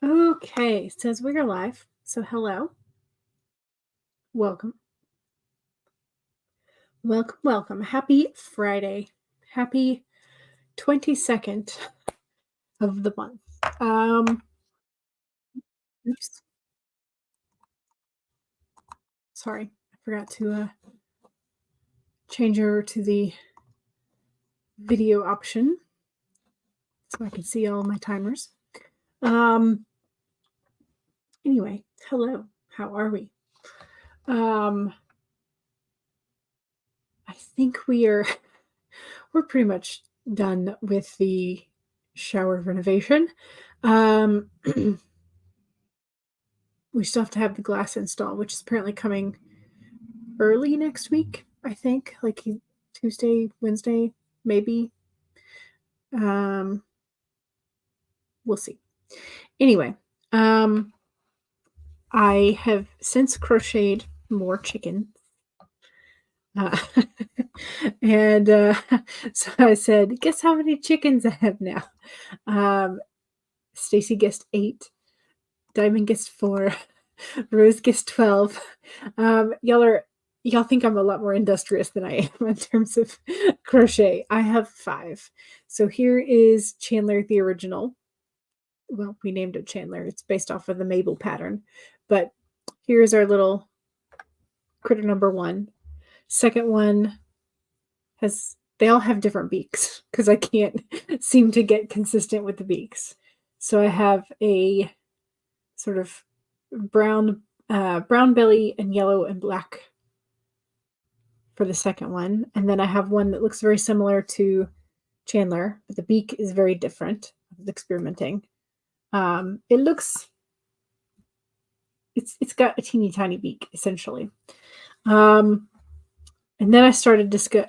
Okay, says we're live. So hello, welcome, welcome. Happy Friday. Happy 22nd of the month. Um, oops, sorry, I forgot to change over to the video option so I can see all my timers. Um, anyway, hello. How are we? Um, I think we're pretty much done with the shower renovation. Um, we still have to have the glass installed, which is apparently coming early next week, I think, like Tuesday, Wednesday, maybe. Um, we'll see. Anyway, I have since crocheted more chicken. Uh, and so I said, guess how many chickens I have now? Stacy guessed 8, Diamond guessed 4, Rose guessed 12. Y'all think I'm a lot more industrious than I am in terms of crochet. I have 5. So here is Chandler, the original. Well, we named it Chandler. It's based off of the Mabel pattern. But here's our little critter number 1. Second one they all have different beaks because I can't seem to get consistent with the beaks. So I have a sort of brown belly and yellow and black for the second one. And then I have one that looks very similar to Chandler, but the beak is very different. I was experimenting. It's got a teeny tiny beak essentially. And then I started I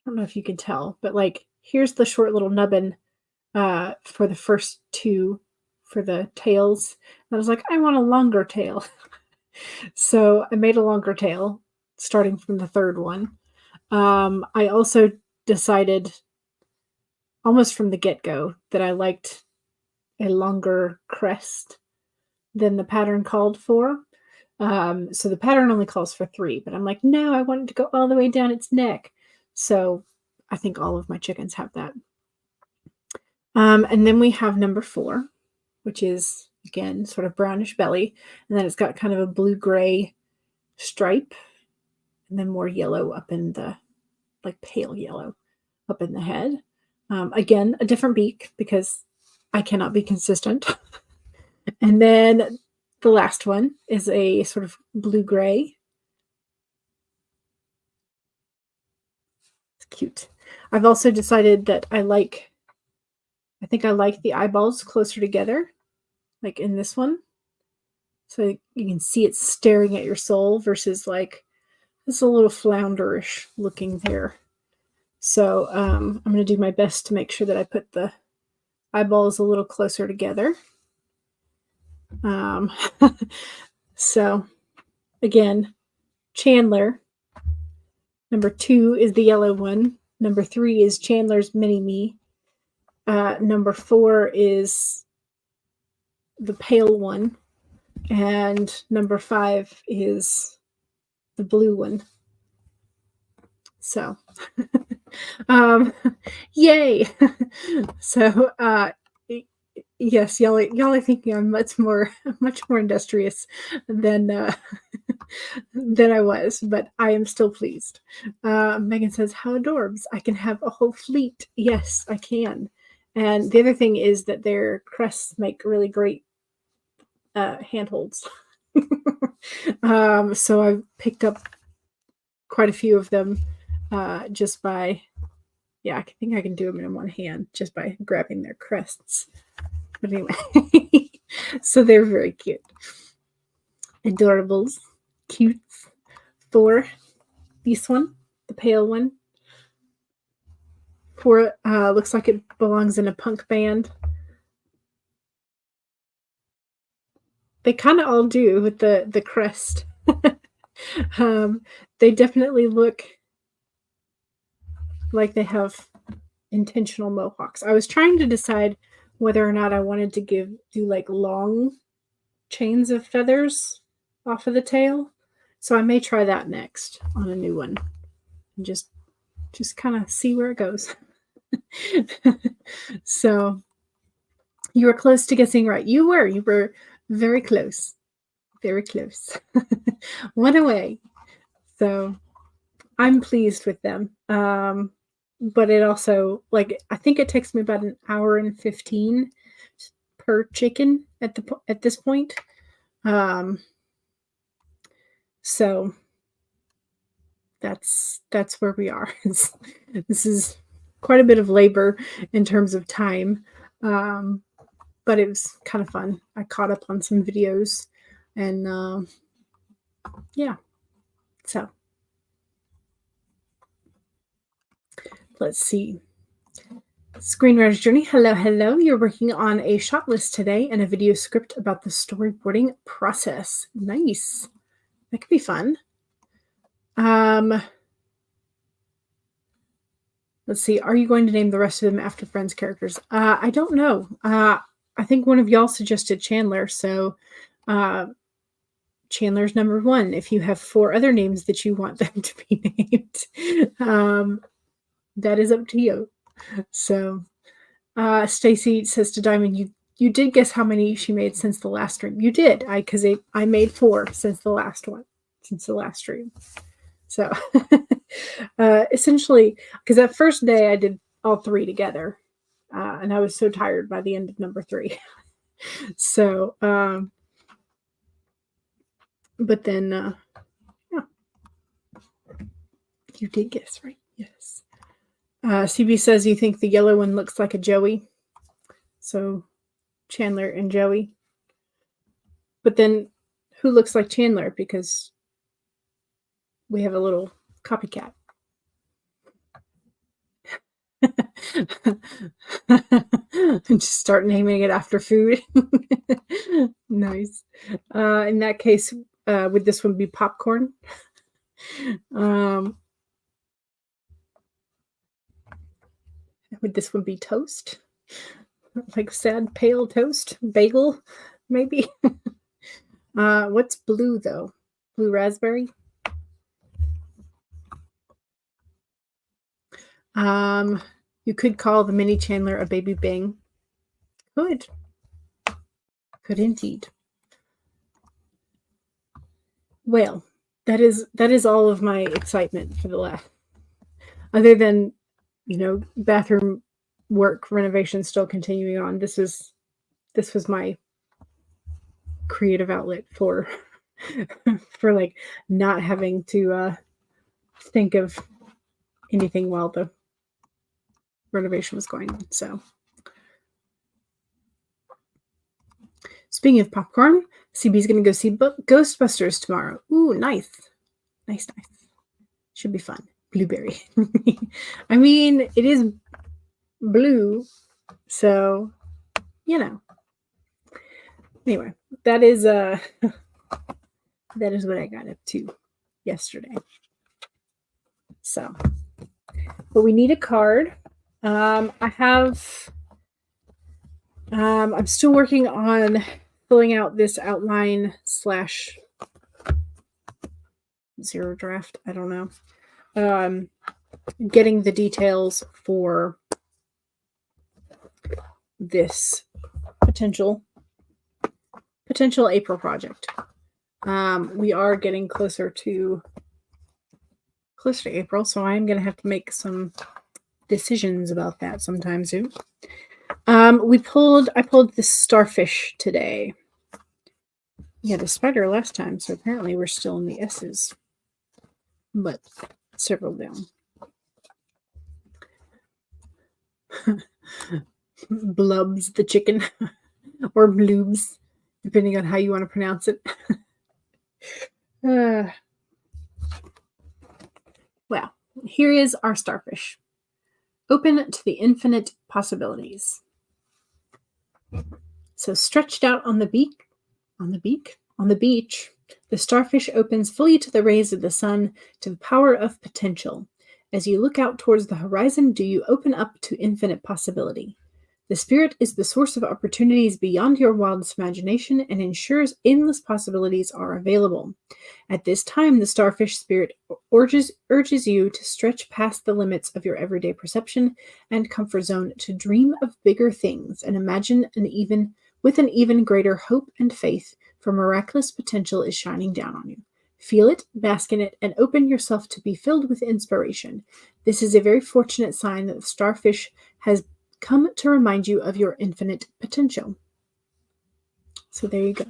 don't know if you can tell, but like here's the short little nubbin for the first 2 for the tails. And I was like, I want a longer tail. So I made a longer tail starting from the third one. I also decided almost from the get-go that I liked a longer crest than the pattern called for. So the pattern only calls for 3, but I'm like, no, I want it to go all the way down its neck. So I think all of my chickens have that. And then we have number 4, which is again sort of brownish belly, and then it's got kind of a blue-gray stripe, and then more yellow up in the like pale yellow up in the head. Again, a different beak because I cannot be consistent. And then the last one is a sort of blue-gray. It's cute. I've also decided that I think I like the eyeballs closer together, like in this one. So you can see it staring at your soul versus like it's a little flounderish looking there. So I'm going to do my best to make sure that I put the eyeballs a little closer together. So again, Chandler. Number 2 is the yellow one. Number 3 is Chandler's Mini-Me. Number 4 is the pale one. And number 5 is the blue one. So, yay! So, yes, y'all are thinking I'm much more industrious than than I was, but I am still pleased. Megan says, "How adorbs! I can have a whole fleet." Yes, I can. And the other thing is that their crests make really great handholds. So I've picked up quite a few of them just by, I think I can do them in one hand just by grabbing their crests. But anyway, so they're very cute. Adorables. Cute. 4, this one, the pale one. 4 looks like it belongs in a punk band. They kind of all do with the crest. They definitely look like they have intentional mohawks. I was trying to decide whether or not I wanted to do like long chains of feathers off of the tail. So I may try that next on a new one and just kind of see where it goes. So you were close to guessing right. You were very close. Very close. One away. So I'm pleased with them. But it also, like, I think it takes me about an hour and 15 per chicken at this point. So that's where we are. This is quite a bit of labor in terms of time. But it was kind of fun. I caught up on some videos and yeah. So let's see. Screenwriter's Journey. Hello, hello. You're working on a shot list today and a video script about the storyboarding process. Nice. That could be fun. Let's see. Are you going to name the rest of them after Friends characters? I don't know. I think one of y'all suggested Chandler, so Chandler's number 1. If you have 4 other names that you want them to be named, that is up to you. So, Stacy says to Diamond, you did guess how many she made since the last stream. You did, because I made 4 since the last stream. So, essentially, because that first day I did all 3 together, and I was so tired by the end of number 3. So, but then, yeah, you did guess right. Yes. CB says you think the yellow one looks like a Joey. So Chandler and Joey. But then who looks like Chandler? Because we have a little copycat. Just start naming it after food. Nice. In that case, would this one be popcorn? Would this one be toast? Like sad pale toast? Bagel, maybe? What's blue, though? Blue raspberry? You could call the mini Chandler a baby Bing. Could indeed. Well, that is all of my excitement for the last, other than, bathroom work renovation still continuing on. This was my creative outlet for like not having to think of anything while the renovation was going on. So, speaking of popcorn, CB's going to go see Ghostbusters tomorrow. Ooh, nice. Should be fun. Blueberry. I mean, it is blue, so Anyway, that is what I got up to yesterday. So, but we need a card. I'm still working on filling out this outline / zero draft. I don't know. Getting the details for this potential April project. We are getting closer to April, so I'm going to have to make some decisions about that sometime soon. I pulled this starfish today. We had a spider last time, so apparently we're still in the S's, but several down. Blubs the chicken, or bloobs, depending on how you want to pronounce it. Well, here is our starfish. Open to the infinite possibilities. So stretched out on the beach, the starfish opens fully to the rays of the sun, to the power of potential. As you look out towards the horizon, do you open up to infinite possibility? The spirit is the source of opportunities beyond your wildest imagination and ensures endless possibilities are available. At this time, the starfish spirit urges you to stretch past the limits of your everyday perception and comfort zone to dream of bigger things and imagine with an even greater hope and faith, for miraculous potential is shining down on you. Feel it, bask in it, and open yourself to be filled with inspiration. This is a very fortunate sign that the starfish has come to remind you of your infinite potential. So there you go.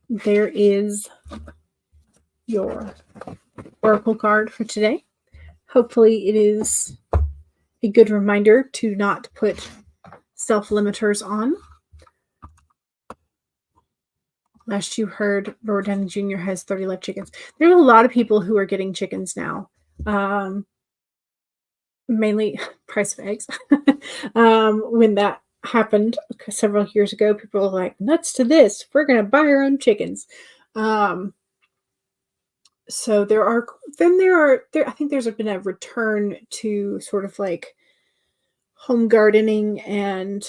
There is your oracle card for today. Hopefully it is a good reminder to not put self-limiters on. Last you heard, Robert Downey Jr. has 30 live chickens. There are a lot of people who are getting chickens now. Mainly price of eggs. When that happened several years ago, people were like, nuts to this. We're going to buy our own chickens. So I think there's been a return to sort of like home gardening and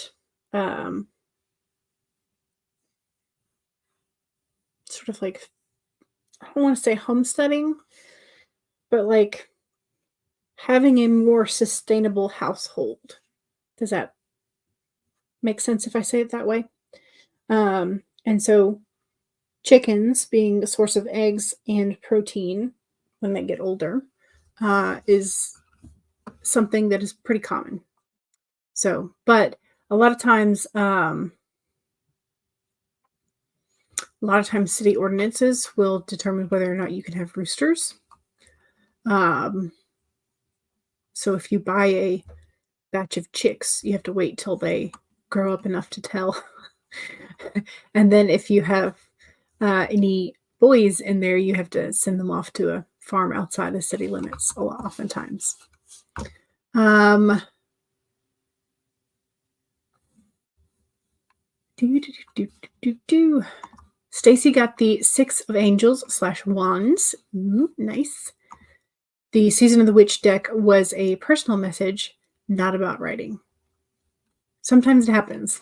sort of like, I don't want to say homesteading, but like having a more sustainable household. Does that make sense if I say it that way? And so chickens being a source of eggs and protein when they get older is something that is pretty common. So, but a lot of times city ordinances will determine whether or not you can have roosters. So if you buy a batch of chicks, you have to wait till they grow up enough to tell. And then if you have any boys in there, you have to send them off to a farm outside the city limits oftentimes. Stacy got the 6 of Angels / Wands. Ooh, nice. The Season of the Witch deck was a personal message, not about writing. Sometimes it happens.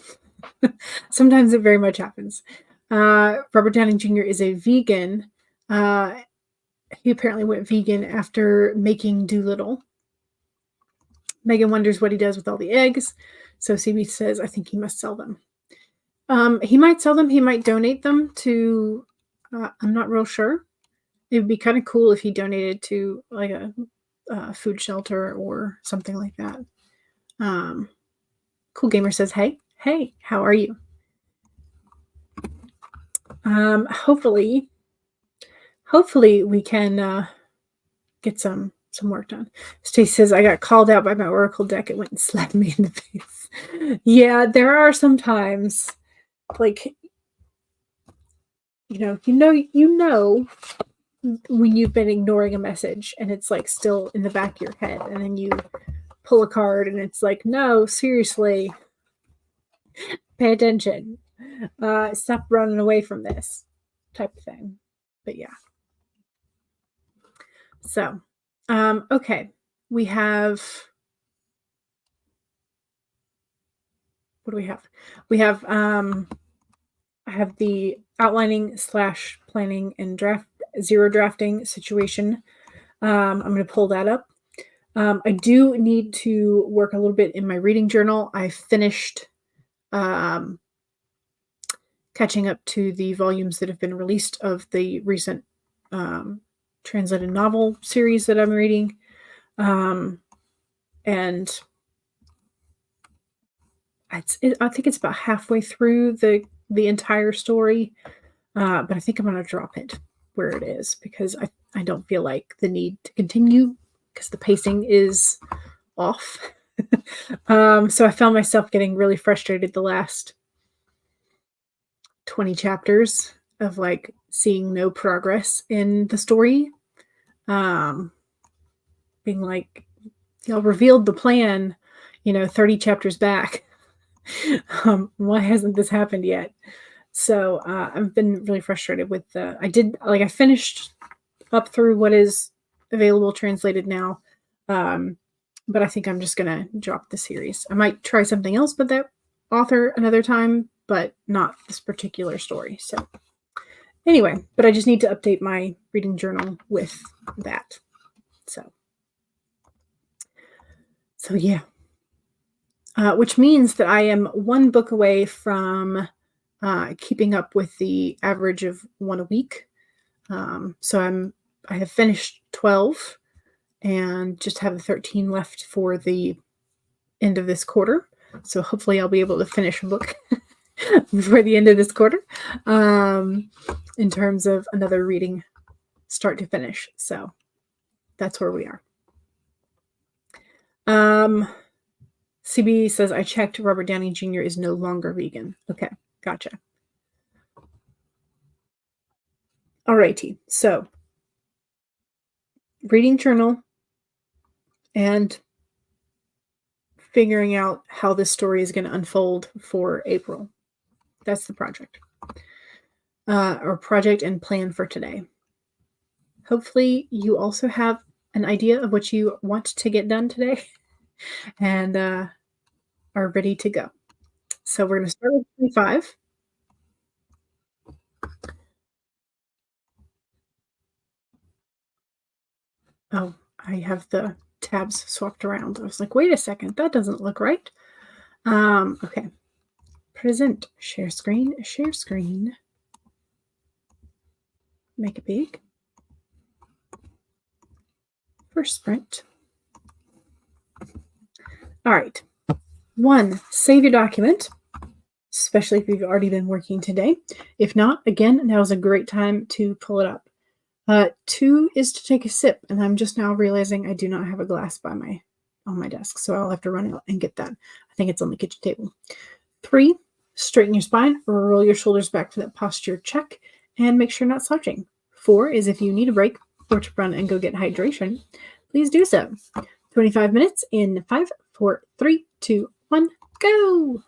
Sometimes it very much happens. Robert Downing Jr. is a vegan. He apparently went vegan after making Doolittle. Megan wonders what he does with all the eggs. So CB says, I think he must sell them. He might sell them. He might donate them to, I'm not real sure. It would be kind of cool if he donated to like a food shelter or something like that. Cool Gamer says, hey, how are you? Hopefully we can get some work done. Stacey says, I got called out by my Oracle deck. It went and slapped me in the face. Yeah, there are some times, like, you know, when you've been ignoring a message and it's like still in the back of your head, and then you pull a card and it's like, no, seriously, pay attention. Stop running away from this type of thing. But yeah. So, okay. We have, what do we have? We have, I have the outlining / planning and zero drafting situation. I'm going to pull that up. I do need to work a little bit in my reading journal. I finished catching up to the volumes that have been released of the recent translated novel series that I'm reading. And I think it's about halfway through the entire story, but I think I'm going to drop it where it is because I don't feel like the need to continue because the pacing is off. So I found myself getting really frustrated the last 20 chapters of like seeing no progress in the story. Being like, y'all revealed the plan, 30 chapters back. Why hasn't this happened yet? So I've been really frustrated with I finished up through what is available translated now. but I think I'm just going to drop the series. I might try something else but that author another time, but not this particular story. So anyway, but I just need to update my reading journal with that. So yeah. Which means that I am one book away from keeping up with the average of one a week. So I have finished 12 and just have 13 left for the end of this quarter. So hopefully I'll be able to finish a book before the end of this quarter, in terms of another reading start to finish. So that's where we are. CB says, I checked, Robert Downey Jr. is no longer vegan. Okay, gotcha. Alrighty, so reading journal and figuring out how this story is going to unfold for April. That's the project. Or project and plan for today. Hopefully you also have an idea of what you want to get done today and are ready to go. So we're going to start with 25. Oh, I have the tabs swapped around. I was like, wait a second, that doesn't look right. Okay. Present, share screen, make it big. First sprint. All right. 1, save your document, especially if you've already been working today. If not, again, now is a great time to pull it up. 2 is to take a sip, and I'm just now realizing I do not have a glass on my desk, so I'll have to run out and get that. I think it's on the kitchen table. 3, straighten your spine, roll your shoulders back for that posture check, and make sure you're not slouching. 4 is if you need a break or to run and go get hydration, please do so. 25 minutes in 5, 4, 3, 2, 1, go!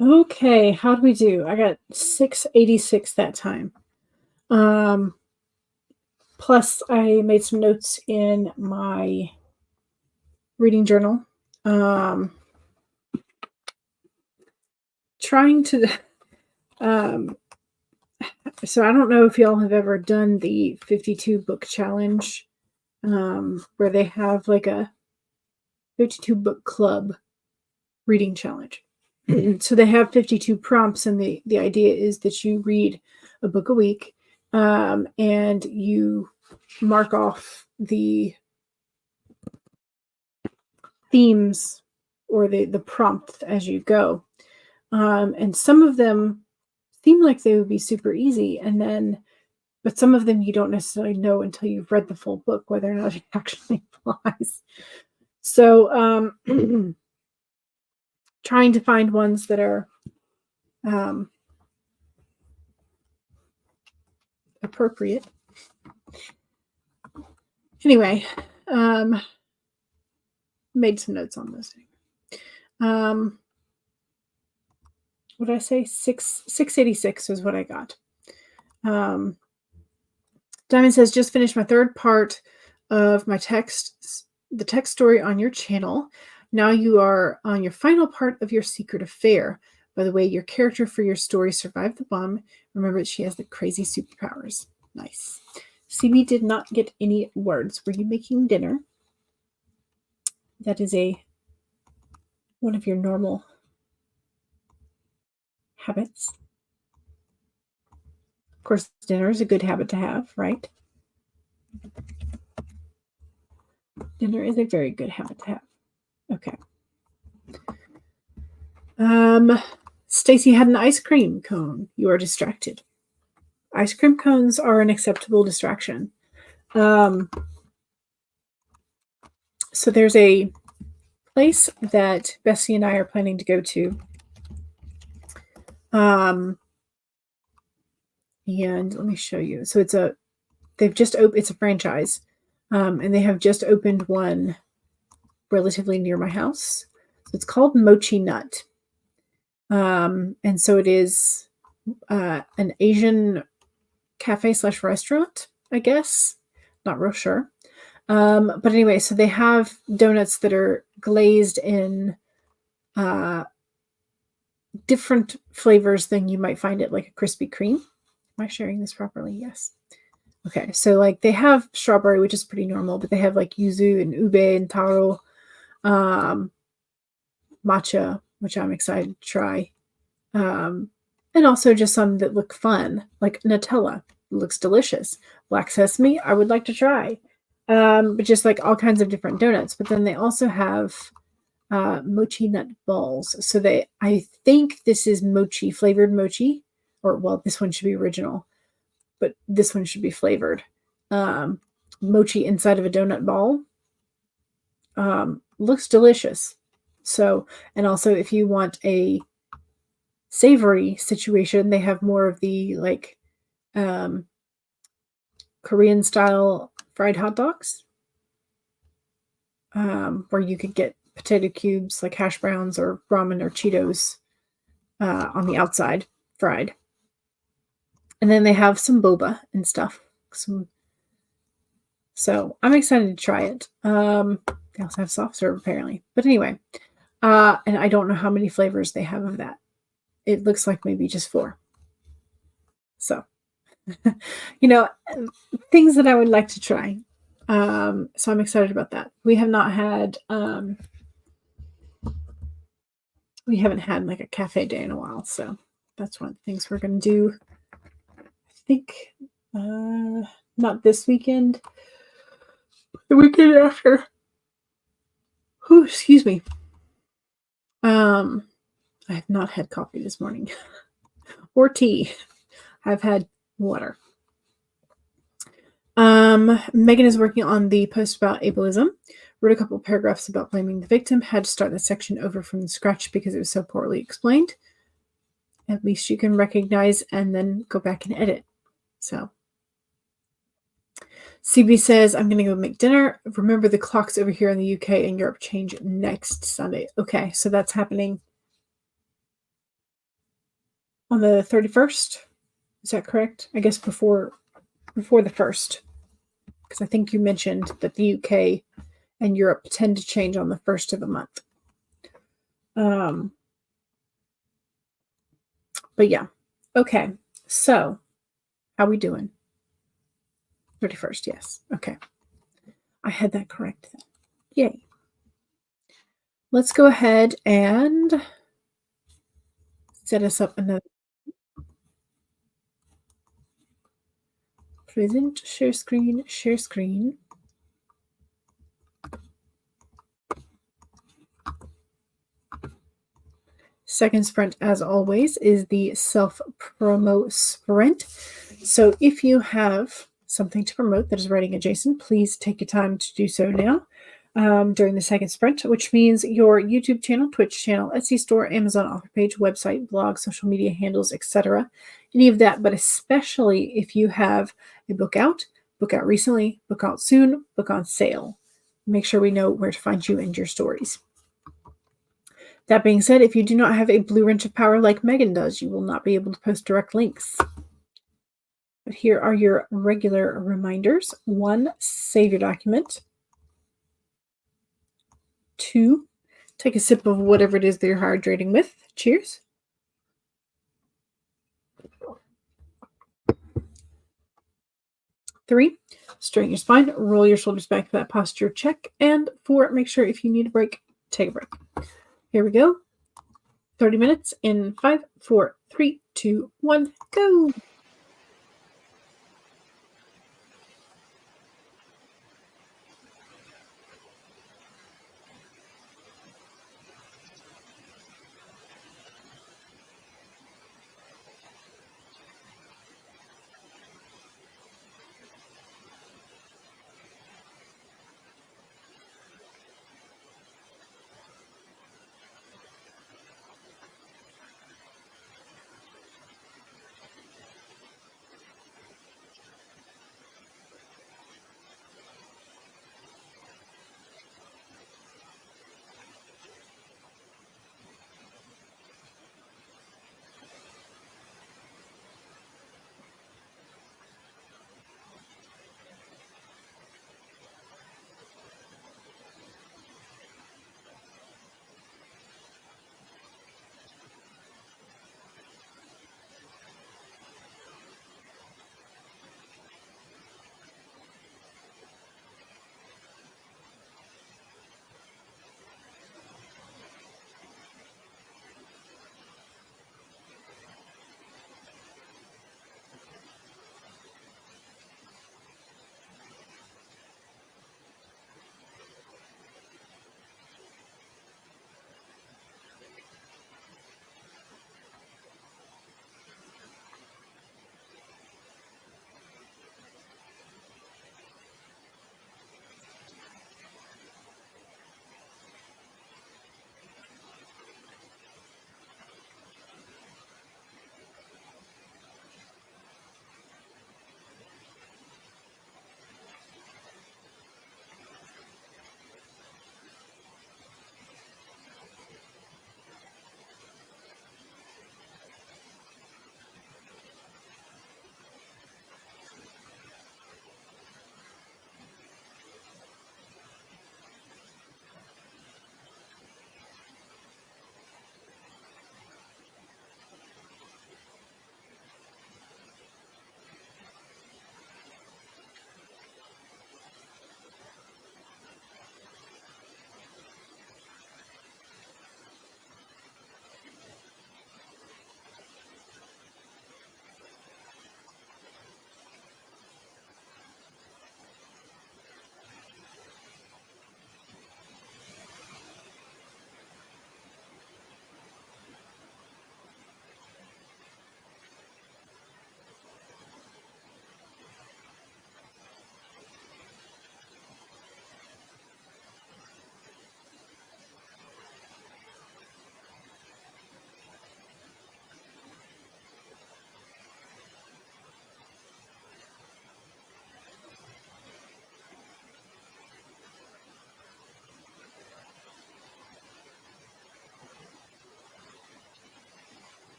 Okay, how do we do? I got 686 that time. Plus I made some notes in my reading journal. Trying to so I don't know if y'all have ever done the 52 book challenge, where they have like a 52 book club reading challenge. So they have 52 prompts, and the idea is that you read a book a week, and you mark off the themes or the prompt as you go. And some of them seem like they would be super easy, but some of them you don't necessarily know until you've read the full book whether or not it actually applies. So trying to find ones that are appropriate. Anyway, made some notes on this. What did I say? 686 is what I got. Diamond says, just finished my third part of the text story on your channel. Now you are on your final part of your secret affair. By the way, your character for your story survived the bomb. Remember, she has the crazy superpowers. Nice. CB did not get any words. Were you making dinner? That is one of your normal habits. Of course, dinner is a good habit to have, right? Dinner is a very good habit to have. Okay. Stacy had an ice cream cone. You are distracted. Ice cream cones are an acceptable distraction. So there's a place that Bessie and I are planning to go to. And let me show you. So it's a franchise. And they have just opened one relatively near my house. So it's called Mochi Nut. And so it is an Asian cafe / restaurant, I guess. Not real sure. But anyway, so they have donuts that are glazed in different flavors than you might find at like a Krispy Kreme. Am I sharing this properly? Yes. Okay, so like they have strawberry, which is pretty normal, but they have like yuzu and ube and taro, matcha, which I'm excited to try. And also just some that look fun, like Nutella. It looks delicious. Black sesame, I would like to try. But just like all kinds of different donuts. But then they also have mochi nut balls. So I think this is mochi, flavored mochi. Or, well, this one should be original. But this one should be flavored. Mochi inside of a donut ball. Looks delicious. So, and also if you want a savory situation, they have more of the like Korean style fried hot dogs, where you could get potato cubes like hash browns or ramen or Cheetos on the outside fried. And then they have some boba and stuff. So I'm excited to try it. They also have soft serve apparently. But anyway, and I don't know how many flavors they have of that. It looks like maybe just 4. So, things that I would like to try. So I'm excited about that. We have not had, we haven't had like a cafe day in a while. So that's one of the things we're going to do. I think, not this weekend, the weekend after. Oh, excuse me. I have not had coffee this morning or tea. I've had water. Megan is working on the post about ableism. Wrote a couple paragraphs about blaming the victim. Had to start the section over from scratch because it was so poorly explained. At least you can recognize and then go back and edit. So CB says, I'm going to go make dinner. Remember, the clocks over here in the UK and Europe change next Sunday. Okay, so that's happening on the 31st. Is that correct? I guess before the 1st, because I think you mentioned that the UK and Europe tend to change on the 1st of the month. But yeah. Okay. So how we doing? 31st, yes. Okay. I had that correct then. Yay. Let's go ahead and set us up another present, share screen, share screen. Second sprint, as always, is the self-promo sprint. So if you have something to promote that is writing adjacent, please take your time to do so now during the second sprint, which means your YouTube channel, Twitch channel, Etsy store, Amazon author page, website, blog, social media handles, etc. Any of that, but especially if you have a book out recently, book out soon, book on sale. Make sure we know where to find you and your stories. That being said, if you do not have a blue wrench of power like Megan does, you will not be able to post direct links. But here are your regular reminders. 1, save your document. 2, take a sip of whatever it is that you're hydrating with. Cheers. 3, straighten your spine, roll your shoulders back for that posture check. And 4, make sure if you need a break, take a break. Here we go. 30 minutes in 5, 4, 3, 2, 1, go.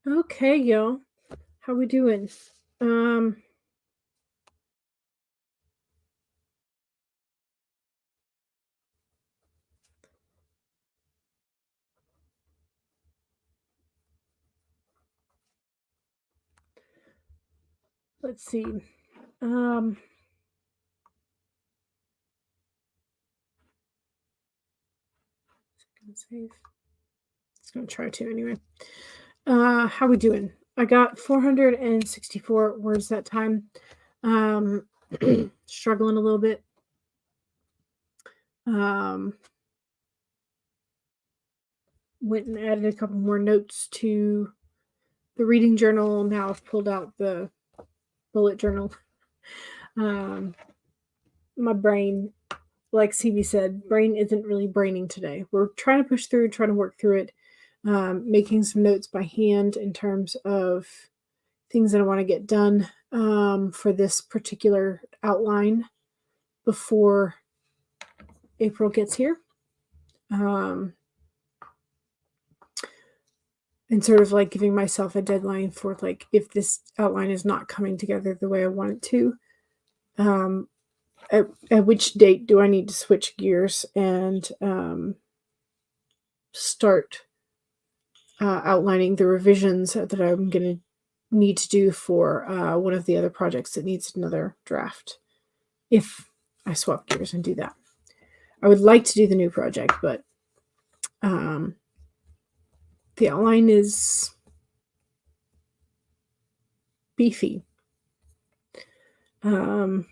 Okay, y'all. How we doing? Um, let's see. Um, gonna save. It's gonna try to anyway. How we doing? I got 464 words that time. Um, struggling a little bit. Um, went and added a couple more notes to the reading journal. Now I've pulled out the bullet journal. Um, my brain, like CB said, brain isn't really braining today. We're trying to push through, trying to work through it, making some notes by hand in terms of things that I want to get done for this particular outline before April gets here. And sort of like giving myself a deadline for like if this outline is not coming together the way I want it to, at which date do I need to switch gears and start outlining the revisions that I'm going to need to do for one of the other projects that needs another draft. If I swap gears and do that, I would like to do the new project, but the outline is beefy, and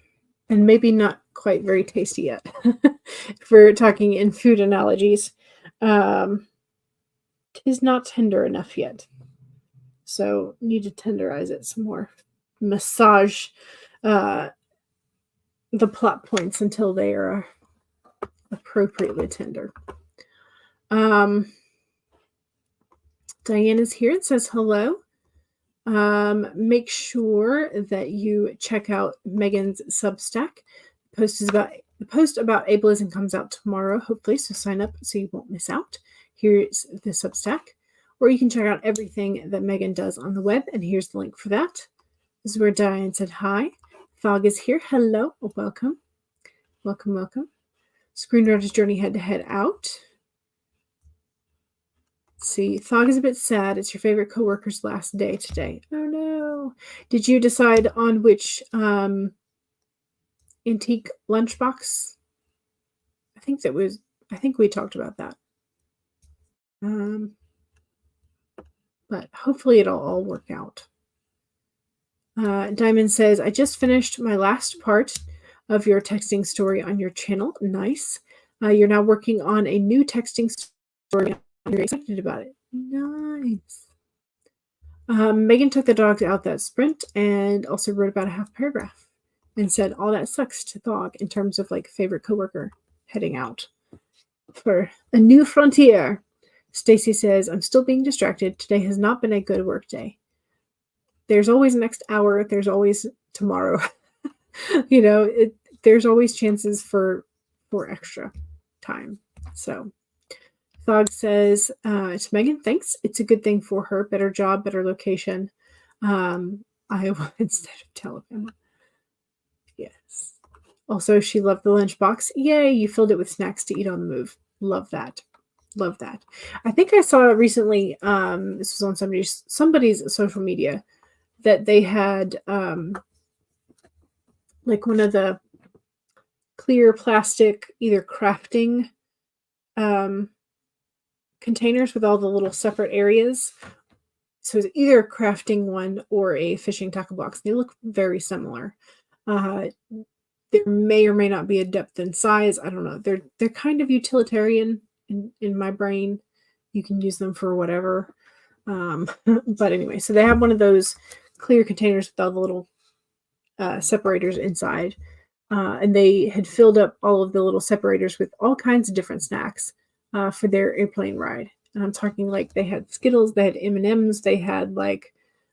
maybe not quite very tasty yet. If we're talking in food analogies, it is not tender enough yet. So need to tenderize it some more. Massage the plot points until they are appropriately tender. Diane is here and says hello. Make sure that you check out Megan's Substack. The post about ableism comes out tomorrow, hopefully, so sign up so you won't miss out. Here's the Substack. Or you can check out everything that Megan does on the web, and here's the link for that. This is where Diane said hi. Fog is here. Hello. Welcome. Welcome, welcome. Screenwriter's Journey had to head out. Let's see, Fog is a bit sad. It's your favorite coworker's last day today. Oh no. Did you decide on which antique lunchbox? I think we talked about that. But hopefully it'll all work out. Diamond says, I just finished my last part of your texting story on your channel. Nice. You're now working on a new texting story. You're excited about it. Nice. Megan took the dogs out that sprint and also wrote about a half paragraph and said all that sucks to Thog in terms of like favorite coworker heading out for a new frontier. Stacy says, I'm still being distracted. Today has not been a good work day. There's always next hour. There's always tomorrow. There's always chances for extra time. So Thog says to Megan, thanks. It's a good thing for her. Better job, better location. Iowa instead of Alabama. Yes. Also, she loved the lunchbox. Yay, you filled it with snacks to eat on the move. Love that. Love that. I think I saw recently, this was on somebody's social media, that they had like one of the clear plastic, either crafting containers with all the little separate areas. So it's either a crafting one or a fishing tackle box. They look very similar. There may or may not be a depth in size. I don't know. They're kind of utilitarian in my brain. You can use them for whatever. But anyway, so they have one of those clear containers with all the little separators inside. And they had filled up all of the little separators with all kinds of different snacks for their airplane ride. And I'm talking like they had Skittles, they had M&Ms, they had like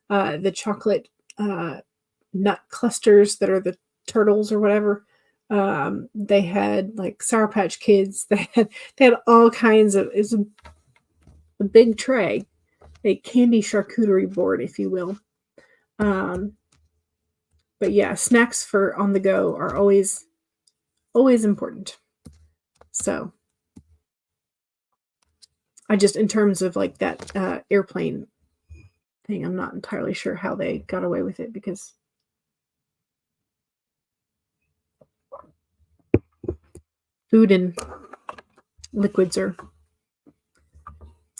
the chocolate nut clusters that are the turtles or whatever. They had like Sour Patch Kids. They had all kinds of. It's a big tray a candy charcuterie board, if you will. But yeah, snacks for on the go are always important. So I just, in terms of like that airplane thing, I'm not entirely sure how they got away with it, because food and liquids are,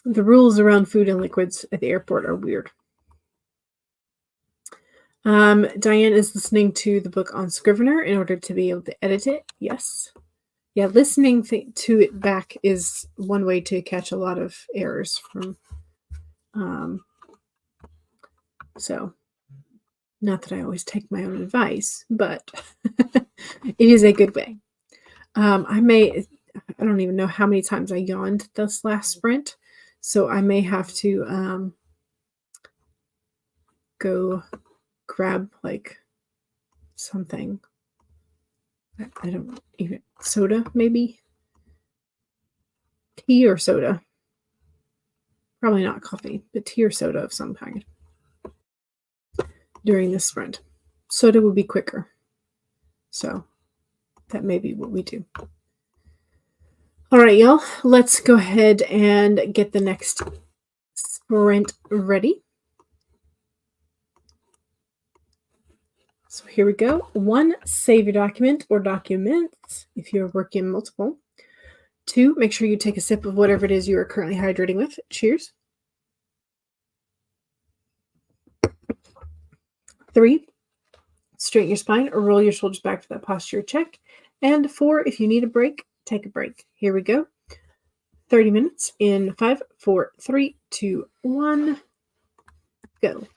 the rules around food and liquids at the airport are weird. Diane is listening to the book on Scrivener in order to be able to edit it. Yes. Yeah, listening to it back is one way to catch a lot of errors from. So, not that I always take my own advice, but it is a good way. I don't even know how many times I yawned this last sprint, so I may have to go grab like something. I don't even, soda, maybe tea or soda. Probably not coffee, but tea or soda of some kind during this sprint. Soda would be quicker, so that may be what we do. All right, y'all, let's go ahead and get the next sprint ready. So here we go. 1, save your document or documents if you're working multiple. 2, make sure you take a sip of whatever it is you are currently hydrating with. Cheers. 3, straighten your spine or roll your shoulders back for that posture check. And 4, if you need a break, take a break. Here we go. 30 minutes in 5, 4, 3, 2, 1, go.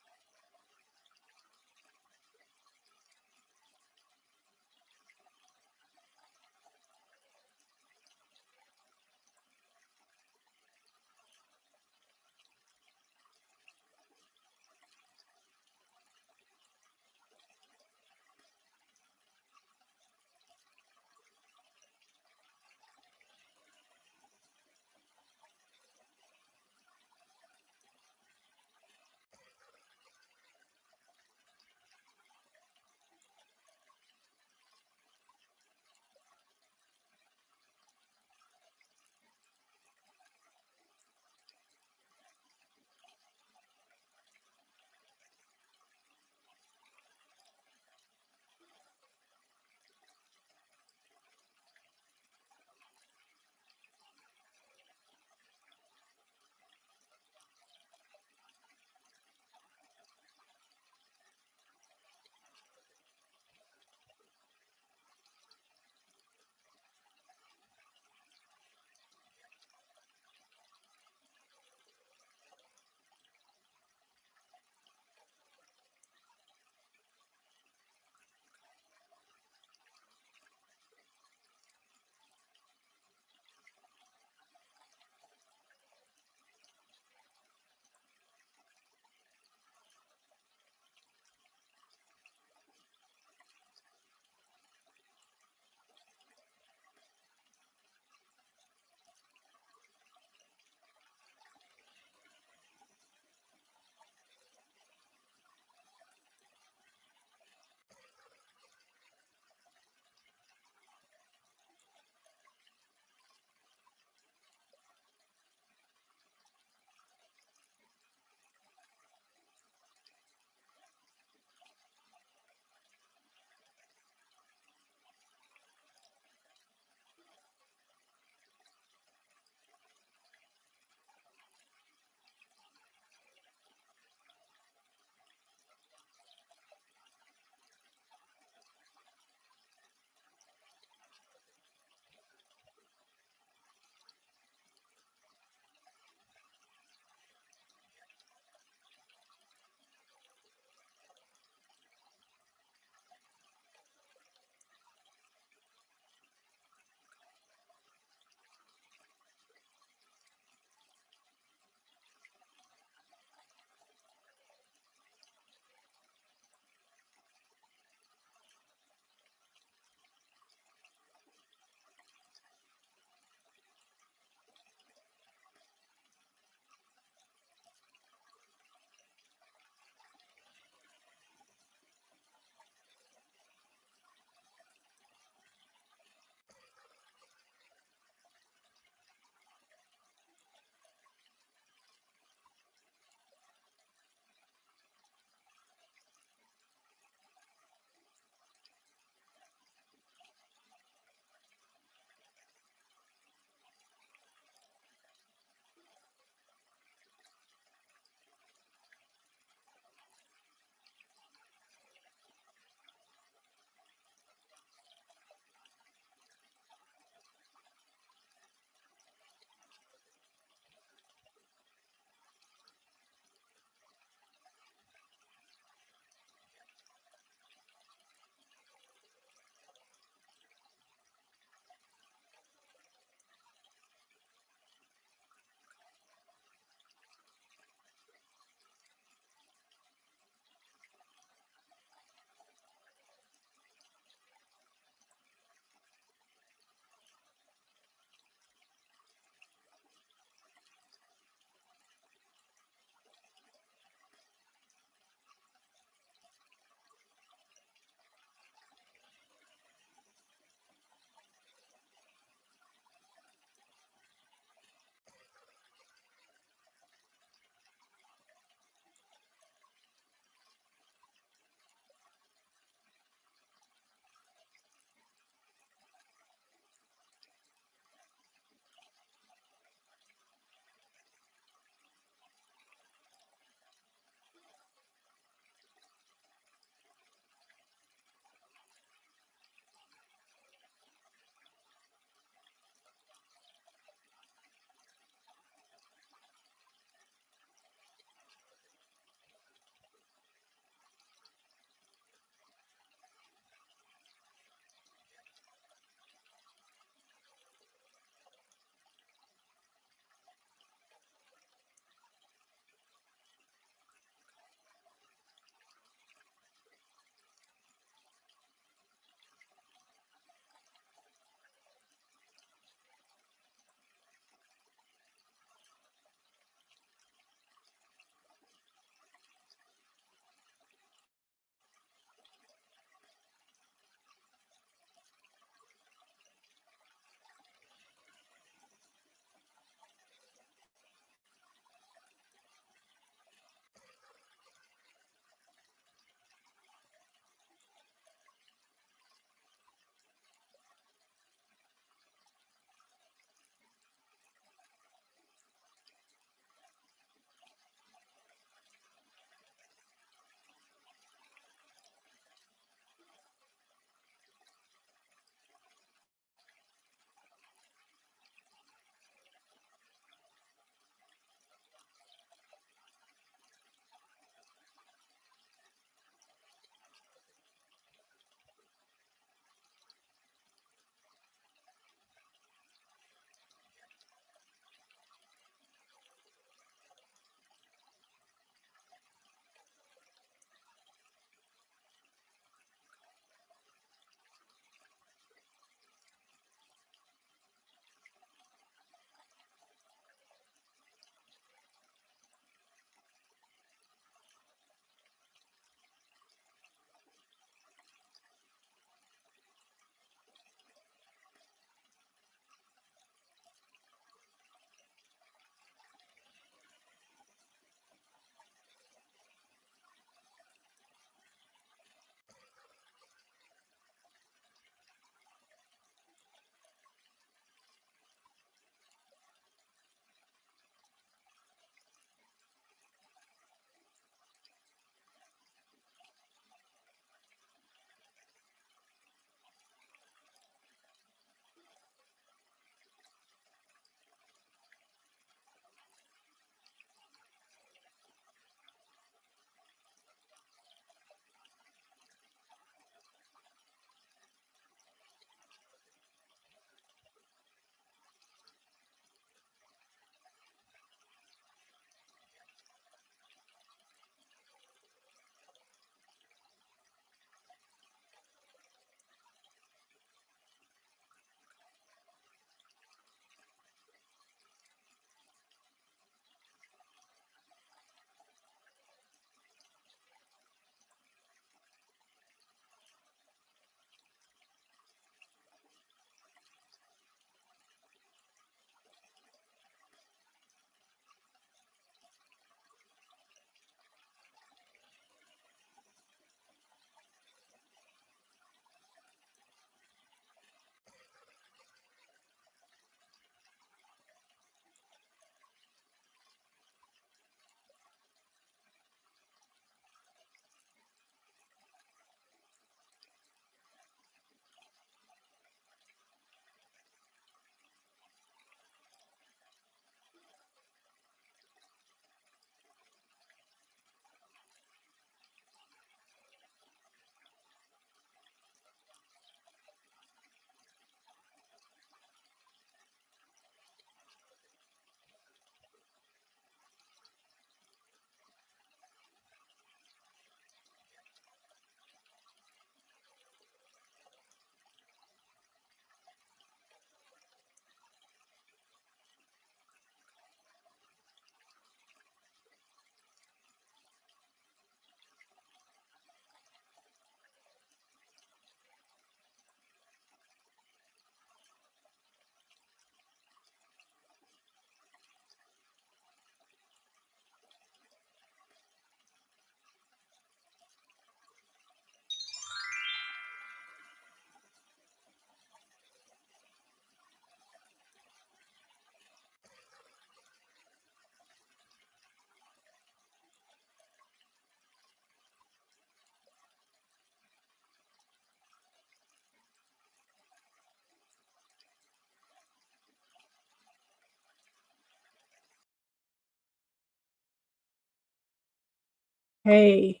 Okay.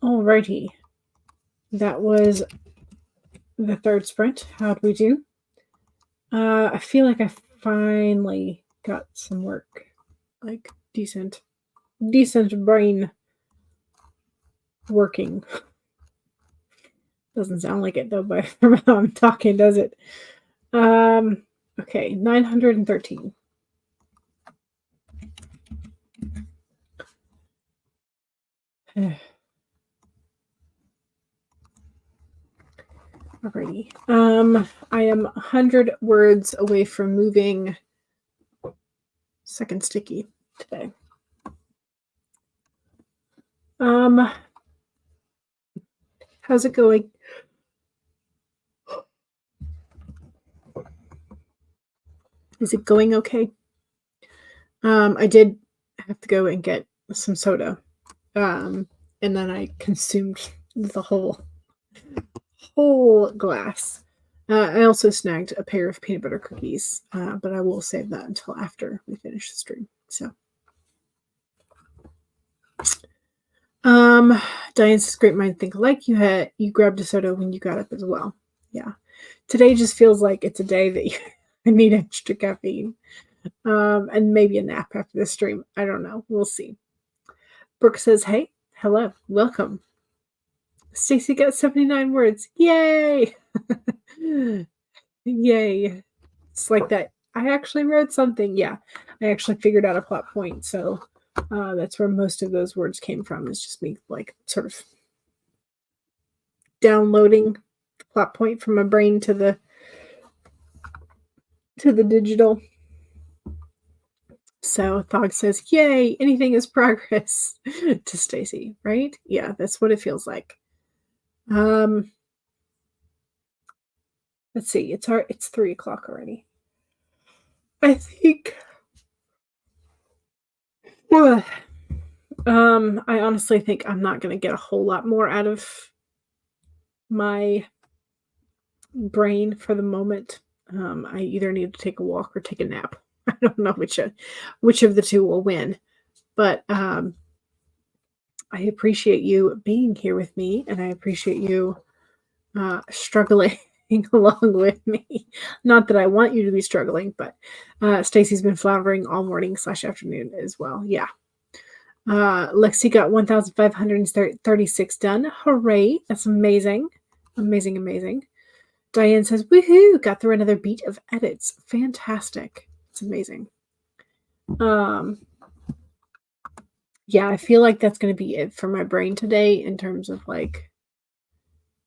Alrighty. That was the third sprint. How'd we do? I feel like I finally got some work. Like decent brain working. Doesn't sound like it though, but from how I'm talking, does it? Okay, 913. Alrighty. I am 100 words away from moving second sticky today. How's it going? Is it going okay? I did have to go and get some soda. And then I consumed the whole glass. I also snagged a pair of peanut butter cookies, but I will save that until after we finish the stream. So, Diane says, "Great minds think alike. You grabbed a soda when you got up as well." Yeah, today just feels like it's a day that I need extra caffeine, and maybe a nap after the stream. I don't know. We'll see. Brooke says, "Hey, hello, welcome." Stacy got 79 words. Yay! Yay. It's like that. I actually wrote something. Yeah, I actually figured out a plot point. So that's where most of those words came from. It's just me, like, sort of downloading the plot point from my brain to the digital. So Thog says, "Yay! Anything is progress." To Stacy, right? Yeah, that's what it feels like. Let's see. It's 3:00 already. I think. I honestly think I'm not going to get a whole lot more out of my brain for the moment. I either need to take a walk or take a nap. I don't know which of the two will win, but I appreciate you being here with me, and I appreciate you struggling along with me. Not that I want you to be struggling, but Stacy's been floundering all morning / afternoon as well. Yeah. Lexi got 1,536 done. Hooray. That's amazing. Amazing, amazing. Diane says, "Woohoo! Got through another beat of edits. Fantastic." It's amazing. Yeah, I feel like that's going to be it for my brain today in terms of, like,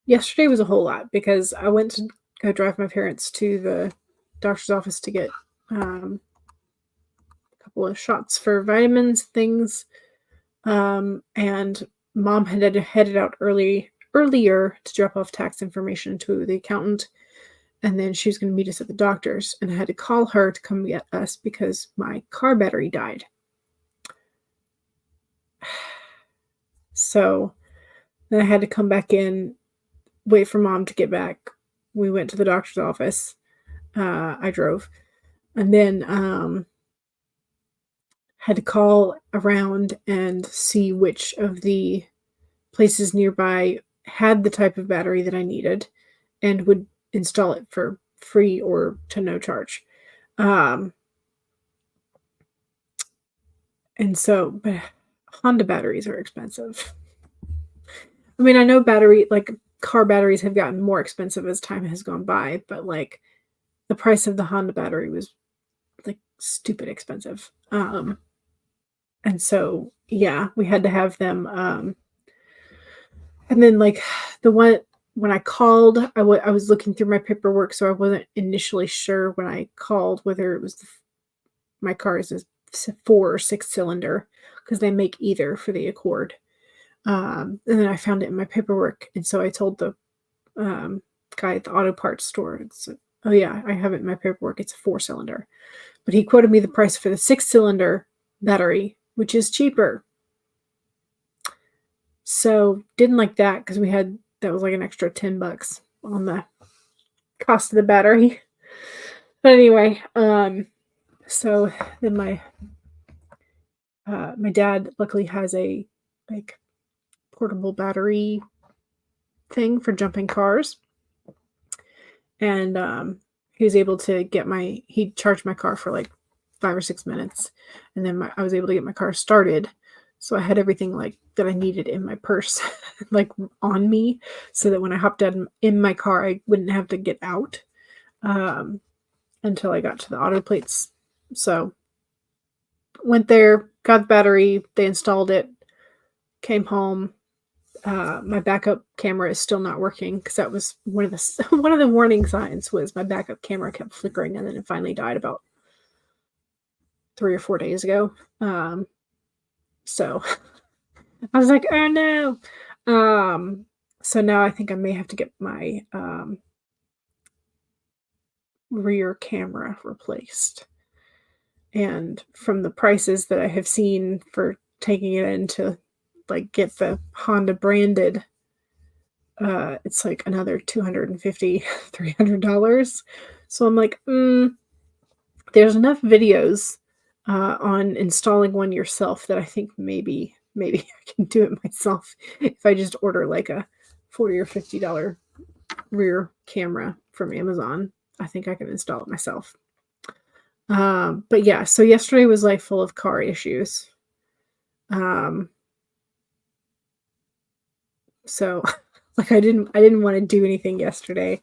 yesterday was a whole lot because I went to go drive my parents to the doctor's office to get a couple of shots for vitamins, things. And Mom had headed out earlier to drop off tax information to the accountant, and then she was going to meet us at the doctor's, and I had to call her to come get us because my car battery died. So then I had to come back in, wait for Mom to get back. We went to the doctor's office. I drove, and then had to call around and see which of the places nearby had the type of battery that I needed and would install it for free or to no charge. And so, but Honda batteries are expensive. I mean, I know car batteries have gotten more expensive as time has gone by, but like the price of the Honda battery was like stupid expensive. And so, yeah, we had to have them. And then, like, the one when I called, I was looking through my paperwork, so I wasn't initially sure when I called whether it was my car is a 4 or 6 cylinder, because they make either for the Accord. And then I found it in my paperwork, and so I told the guy at the auto parts store, "Oh yeah, I have it in my paperwork. It's a 4 cylinder." But he quoted me the price for the 6 cylinder battery, which is cheaper. So didn't like that because that was like an extra $10 on the cost of the battery. But anyway, so then my dad luckily has a like portable battery thing for jumping cars. And he was able to get he charged my car for like 5 or 6 minutes. And then I was able to get my car started. So I had everything like that I needed in my purse, like on me, so that when I hopped in my car, I wouldn't have to get out until I got to the auto plates. So went there, got the battery, they installed it, came home. My backup camera is still not working because that was one of the warning signs was my backup camera kept flickering, and then it finally died about 3 or 4 days ago. So I was like, oh no. So now I think I may have to get my rear camera replaced. And from the prices that I have seen for taking it in to like get the Honda branded, it's like another $250, $300. So I'm like, there's enough videos on installing one yourself that I think maybe I can do it myself if I just order like a $40 or $50 rear camera from Amazon. I think I can install it myself. But yeah, so yesterday was like full of car issues. So like I didn't want to do anything yesterday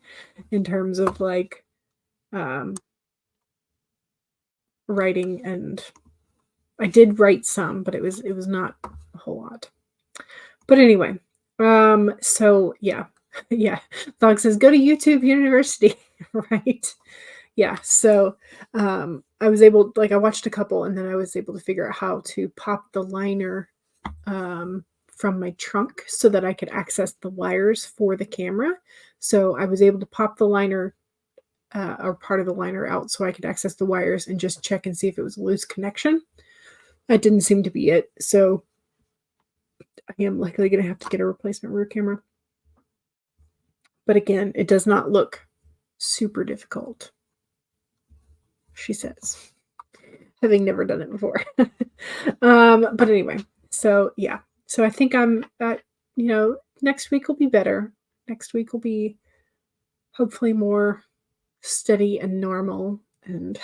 in terms of like writing, and I did write some, but it was not a whole lot. But anyway, so yeah. Yeah. Dog says go to YouTube University, right? Yeah. So I was able, like I watched a couple, and then I was able to figure out how to pop the liner from my trunk so that I could access the wires for the camera. So I was able to pop the liner or part of the liner out so I could access the wires and just check and see if it was a loose connection. That didn't seem to be it. So I am likely going to have to get a replacement rear camera. But again, it does not look super difficult, she says, having never done it before. But anyway, so yeah. So I think I'm at, next week will be better. Next week will be hopefully more steady and normal and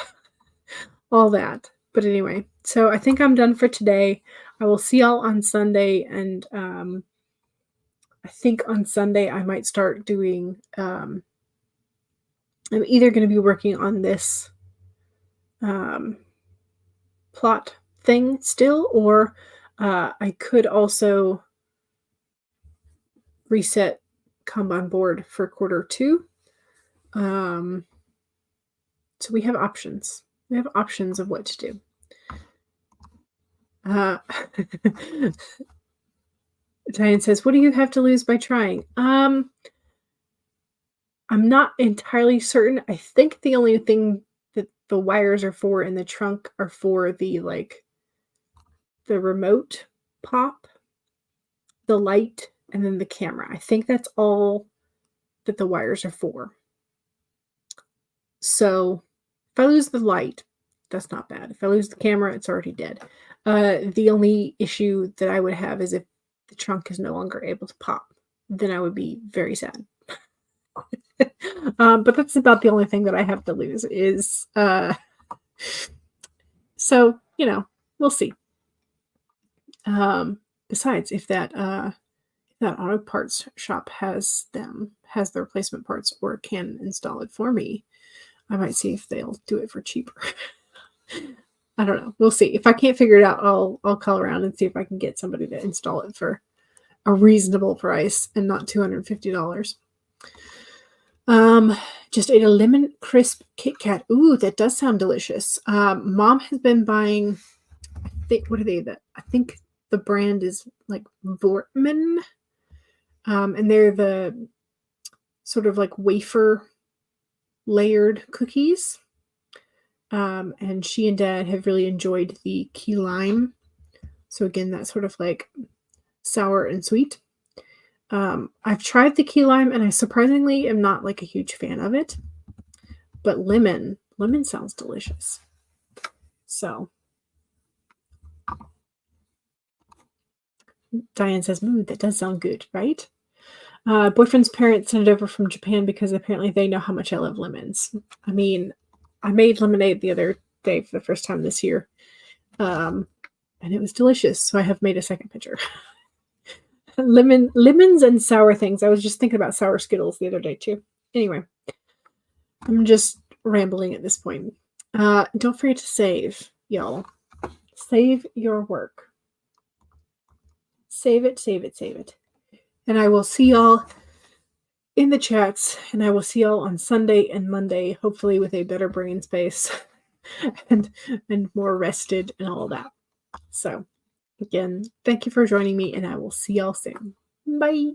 all that. But anyway, so I think I'm done for today. I will see y'all on Sunday, and I think on Sunday I might start doing, I'm either going to be working on this plot thing still, or I could also reset, come on board for quarter 2. So we have options. We have options of what to do. Diane says, what do you have to lose by trying? I'm not entirely certain. I think the only thing that the wires are for in the trunk are for the remote pop, the light, and then the camera. I think that's all that the wires are for. So if I lose the light, that's not bad. If I lose the camera, it's already dead. The only issue that I would have is if the trunk is no longer able to pop. Then I would be very sad. But that's about the only thing that I have to lose is so we'll see. Besides, if that auto parts shop has the replacement parts or can install it for me, I might see if they'll do it for cheaper. I don't know. We'll see. If I can't figure it out, I'll call around and see if I can get somebody to install it for a reasonable price and not $250. Just ate a lemon crisp Kit Kat. Ooh, that does sound delicious. Mom has been buying, what are they? I think the brand is like Vortman. And they're the sort of like wafer layered cookies. And she and Dad have really enjoyed the key lime. So again, that's sort of like sour and sweet. I've tried the key lime, and I surprisingly am not like a huge fan of it. But lemon sounds delicious. So Diane says, that does sound good, right? Boyfriend's parents sent it over from Japan because apparently they know how much I love lemons. I mean, I made lemonade the other day for the first time this year. And it was delicious. So I have made a second pitcher. Lemons and sour things. I was just thinking about sour Skittles the other day too. Anyway, I'm just rambling at this point. Don't forget to save, y'all. Save your work. Save it, save it, save it. And I will see y'all in the chats, and I will see y'all on Sunday and Monday, hopefully with a better brain space and more rested and all that. So, again, thank you for joining me, and I will see y'all soon. Bye.